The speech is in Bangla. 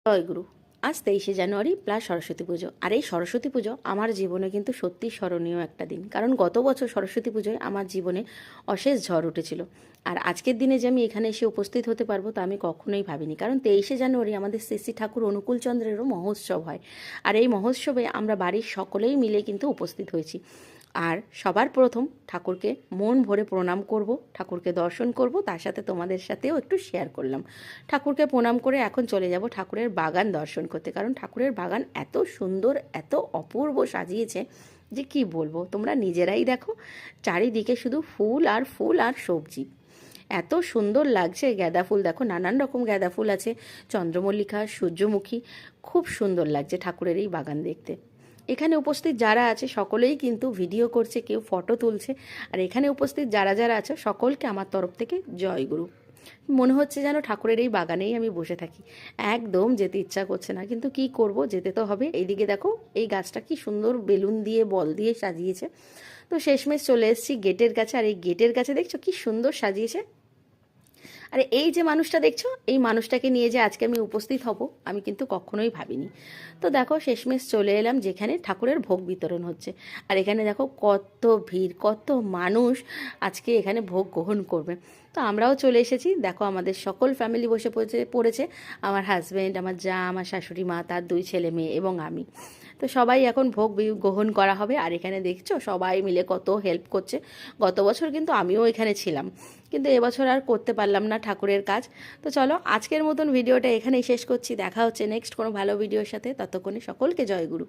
জয়গুরু। আজ 23শে জানুয়ারি প্লাস সরস্বতী পুজো। আর এই সরস্বতী পুজো আমার জীবনে কিন্তু সত্যি স্মরণীয় একটা দিন, কারণ গত বছর সরস্বতী পুজোয় আমার জীবনে অশেষ ঝড় উঠেছিল। আর আজকের দিনে যে আমি এখানে এসে উপস্থিত হতে পারবো তা আমি কখনোই ভাবিনি, কারণ 23শে জানুয়ারি আমাদের শ্রী ঠাকুর অনুকূলচন্দ্রেরও মহোৎসব হয়। আর এই মহোৎসবে আমরা বাড়ির সকলেই মিলে কিন্তু উপস্থিত হয়েছি। আর সবার প্রথম ঠাকুরকে মন ভরে প্রণাম করব, ঠাকুরকে দর্শন করব, তার সাথে তোমাদের সাথেও একটু শেয়ার করলাম। ঠাকুরকে প্রণাম করে এখন চলে যাব ঠাকুরের বাগান দর্শন করতে, কারণ ঠাকুরের বাগান এত সুন্দর, এত অপূর্ব সাজিয়েছে যে কি বলবো, তোমরা নিজেরাই দেখো। চারিদিকে শুধু ফুল আর ফুল আর সবজি, এত সুন্দর লাগছে। গাঁদা ফুল দেখো, নানান রকম গাঁদা ফুল আছে, চন্দ্রমল্লিকা, সূর্যমুখী। খুব সুন্দর লাগছে ঠাকুরের এই বাগান দেখতে। এখানে উপস্থিত যারা আছে সকলেই কিন্তু ভিডিও করছে, কেউ ফটো তুলছে। আর এখানে উপস্থিত যারা যারা আছে সকলকে আমার তরফ থেকে জয়গুরু। মনে হচ্ছে যেন ঠাকুরের এই বাগানেই আমি বসে থাকি। একদম যেতে ইচ্ছা করছে না, কিন্তু কি করব, যেতে তো হবে। এইদিকে দেখো এই গাছটা কি সুন্দর বেলুন দিয়ে বল দিয়ে সাজিয়েছে। তো শেষমেশ চলে এসেছি গেটের কাছে। আর এই গেটের কাছে দেখছো কি সুন্দর সাজিয়েছে। আর এই যে মানুষটা দেখছো, এই মানুষটাকে নিয়ে যে আজকে আমি উপস্থিত হব আমি কিন্তু কখনোই ভাবিনি। তো দেখো শেষমেশ চলে এলাম যেখানে ঠাকুরের ভোগ বিতরণ হচ্ছে। আর এখানে দেখো কত ভিড়, কত মানুষ আজকে এখানে ভোগ গ্রহণ করবে। তো আমরাও চলে এসেছি। দেখো আমাদের সকল ফ্যামিলি বসে পড়েছে। আমার হাজব্যান্ড, আমার যা, আমার শাশুড়ি মা, তার 2 ছেলে মেয়ে এবং আমি। তো সবাই এখন ভোগ গ্রহণ করা হবে। আর এখানে দেখছো সবাই মিলে কত হেল্প করছে। গত বছর কিন্তু আমিও এখানে ছিলাম, কিন্তু এবছর আর করতে পারলাম না ঠাকুরের কাজ। তো চলো আজকের মতন ভিডিওটা এখানেই শেষ করছি। দেখা হচ্ছে নেক্সট কোনো ভালো ভিডিওর সাথে। ততক্ষণে সকলকে জয়গুরু।